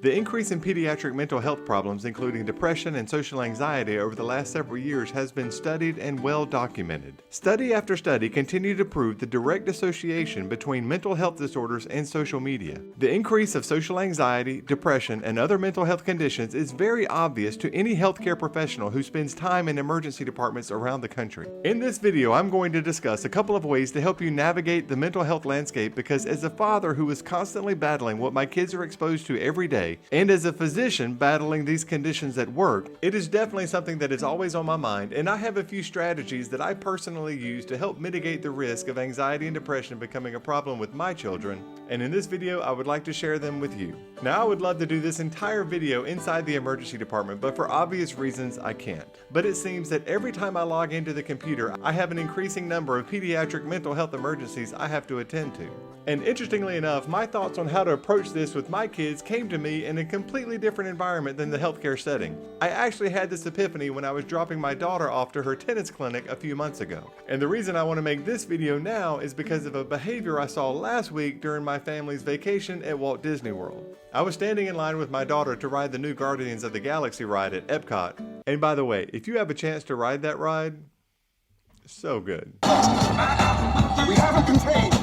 The increase in pediatric mental health problems, including depression and social anxiety over the last several years, has been studied and well documented. Study after study continue to prove the direct association between mental health disorders and social media. The increase of social anxiety, depression, and other mental health conditions is very obvious to any healthcare professional who spends time in emergency departments around the country. In this video, I'm going to discuss a couple of ways to help you navigate the mental health landscape, because as a father who is constantly battling what my kids are exposed to every day, and as a physician battling these conditions at work, it is definitely something that is always on my mind, and I have a few strategies that I personally use to help mitigate the risk of anxiety and depression becoming a problem with my children, and in this video I would like to share them with you. Now, I would love to do this entire video inside the emergency department, but for obvious reasons I can't. But it seems that every time I log into the computer, I have an increasing number of pediatric mental health emergencies I have to attend to. And interestingly enough, my thoughts on how to approach this with my kids came to me in a completely different environment than the healthcare setting. I actually had this epiphany when I was dropping my daughter off to her tennis clinic a few months ago. And the reason I want to make this video now is because of a behavior I saw last week during my family's vacation at Walt Disney World. I was standing in line with my daughter to ride the new Guardians of the Galaxy ride at Epcot. And by the way, if you have a chance to ride that ride, so good. We have it contained.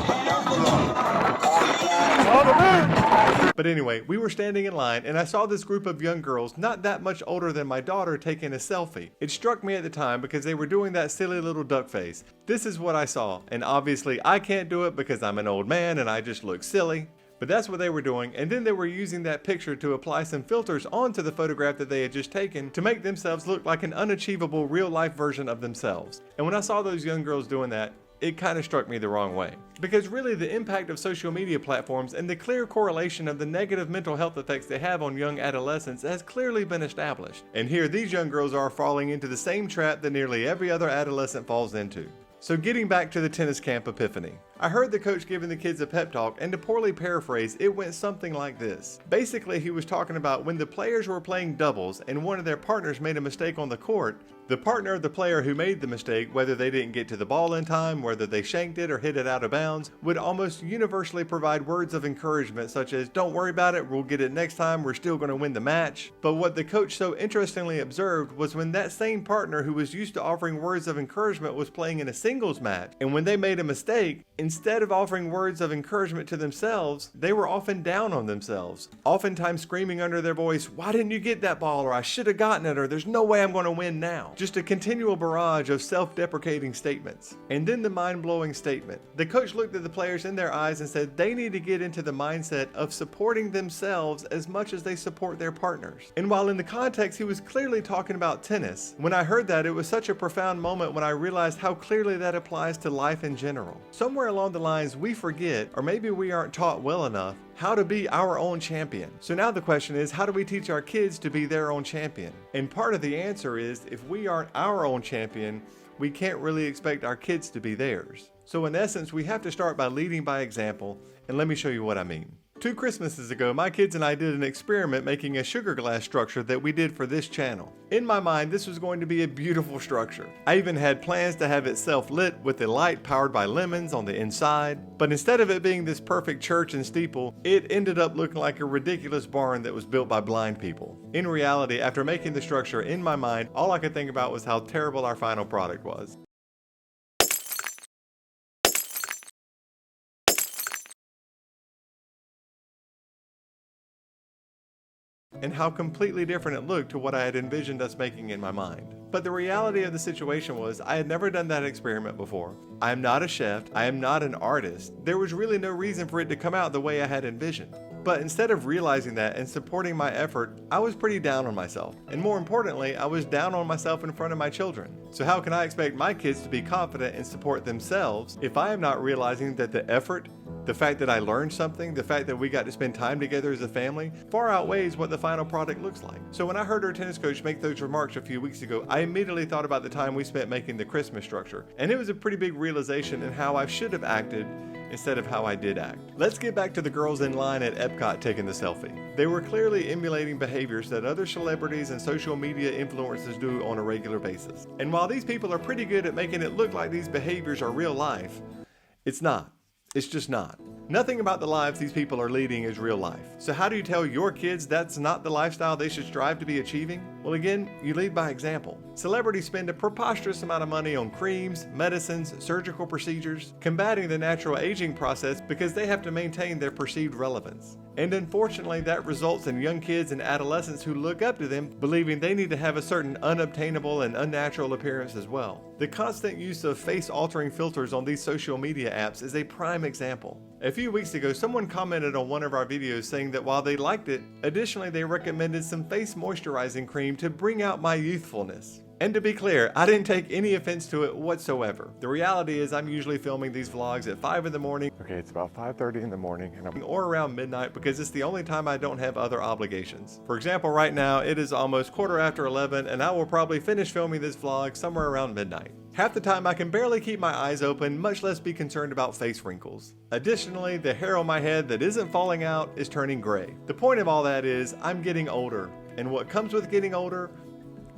But anyway, we were standing in line and I saw this group of young girls not that much older than my daughter taking a selfie. It struck me at the time because they were doing that silly little duck face. This is what I saw, and obviously I can't do it because I'm an old man and I just look silly. But that's what they were doing, and then they were using that picture to apply some filters onto the photograph that they had just taken to make themselves look like an unachievable real-life version of themselves. And when I saw those young girls doing that, it kind of struck me the wrong way. Because really the impact of social media platforms and the clear correlation of the negative mental health effects they have on young adolescents has clearly been established. And here these young girls are falling into the same trap that nearly every other adolescent falls into. So getting back to the tennis camp epiphany. I heard the coach giving the kids a pep talk, and to poorly paraphrase, it went something like this. Basically, he was talking about when the players were playing doubles and one of their partners made a mistake on the court, the partner of the player who made the mistake, whether they didn't get to the ball in time, whether they shanked it or hit it out of bounds, would almost universally provide words of encouragement such as, "Don't worry about it, we'll get it next time, we're still going to win the match." But what the coach so interestingly observed was when that same partner who was used to offering words of encouragement was playing in a singles match, and when they made a mistake, instead of offering words of encouragement to themselves, they were often down on themselves, oftentimes screaming under their voice, "Why didn't you get that ball?" or "I should have gotten it," or "There's no way I'm going to win now." Just a continual barrage of self-deprecating statements. And then the mind-blowing statement. The coach looked at the players in their eyes and said they need to get into the mindset of supporting themselves as much as they support their partners. And while in the context he was clearly talking about tennis, when I heard that, it was such a profound moment when I realized how clearly that applies to life in general. Somewhere along the lines we forget, or maybe we aren't taught well enough, how to be our own champion. So now the question is, how do we teach our kids to be their own champion? And part of the answer is, if we aren't our own champion, we can't really expect our kids to be theirs. So in essence, we have to start by leading by example, and let me show you what I mean. 2 Christmases ago, my kids and I did an experiment making a sugar glass structure that we did for this channel. In my mind, this was going to be a beautiful structure. I even had plans to have it self-lit with a light powered by lemons on the inside. But instead of it being this perfect church and steeple, it ended up looking like a ridiculous barn that was built by blind people. In reality, after making the structure, in my mind, all I could think about was how terrible our final product was. And how completely different it looked to what I had envisioned us making in my mind. But the reality of the situation was I had never done that experiment before. I am not a chef, I am not an artist. There was really no reason for it to come out the way I had envisioned. But instead of realizing that and supporting my effort, I was pretty down on myself. And more importantly, I was down on myself in front of my children. So how can I expect my kids to be confident and support themselves if I am not realizing that the effort, the fact that I learned something, the fact that we got to spend time together as a family, far outweighs what the final product looks like. So when I heard our tennis coach make those remarks a few weeks ago, I immediately thought about the time we spent making the Christmas structure. And it was a pretty big realization in how I should have acted instead of how I did act. Let's get back to the girls in line at Epcot taking the selfie. They were clearly emulating behaviors that other celebrities and social media influencers do on a regular basis. And while these people are pretty good at making it look like these behaviors are real life, it's not. It's just not. Nothing about the lives these people are leading is real life. So how do you tell your kids that's not the lifestyle they should strive to be achieving? Well, again, you lead by example. Celebrities spend a preposterous amount of money on creams, medicines, surgical procedures, combating the natural aging process because they have to maintain their perceived relevance. And unfortunately, that results in young kids and adolescents who look up to them believing they need to have a certain unobtainable and unnatural appearance as well. The constant use of face-altering filters on these social media apps is a prime example. A few weeks ago, someone commented on one of our videos saying that while they liked it, additionally they recommended some face moisturizing cream to bring out my youthfulness. And to be clear, I didn't take any offense to it whatsoever. The reality is I'm usually filming these vlogs at 5 in the morning. Okay, it's about 5:30 in the morning or around midnight because it's the only time I don't have other obligations. For example, right now it is almost 11:15 and I will probably finish filming this vlog somewhere around midnight. Half the time I can barely keep my eyes open, much less be concerned about face wrinkles. Additionally, the hair on my head that isn't falling out is turning gray. The point of all that is I'm getting older, and what comes with getting older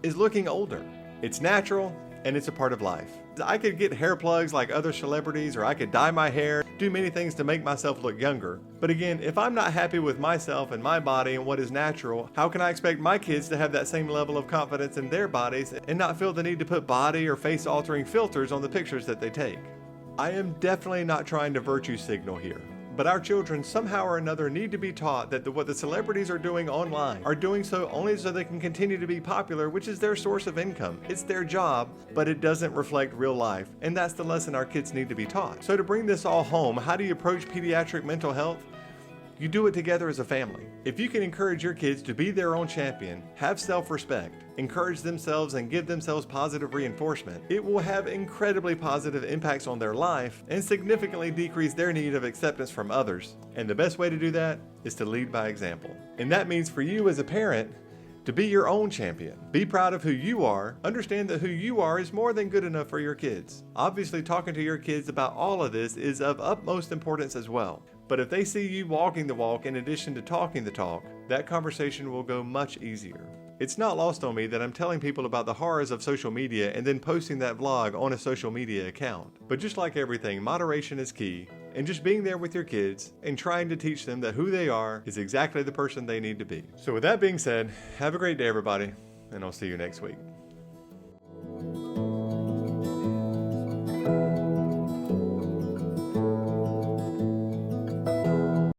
is looking older. It's natural and it's a part of life. I could get hair plugs like other celebrities, or I could dye my hair, do many things to make myself look younger. But again, if I'm not happy with myself and my body and what is natural, how can I expect my kids to have that same level of confidence in their bodies and not feel the need to put body or face altering filters on the pictures that they take? I am definitely not trying to virtue signal here. But our children somehow or another need to be taught that what the celebrities are doing online are doing so only so they can continue to be popular, which is their source of income. It's their job, but it doesn't reflect real life. And that's the lesson our kids need to be taught. So to bring this all home, how do you approach pediatric mental health? You do it together as a family. If you can encourage your kids to be their own champion, have self-respect, encourage themselves and give themselves positive reinforcement, it will have incredibly positive impacts on their life and significantly decrease their need of acceptance from others. And the best way to do that is to lead by example. And that means for you as a parent, to be your own champion. Be proud of who you are. Understand that who you are is more than good enough for your kids. Obviously, talking to your kids about all of this is of utmost importance as well. But if they see you walking the walk in addition to talking the talk, that conversation will go much easier. It's not lost on me that I'm telling people about the horrors of social media and then posting that vlog on a social media account. But just like everything, moderation is key, and just being there with your kids and trying to teach them that who they are is exactly the person they need to be. So with that being said, have a great day everybody, and I'll see you next week.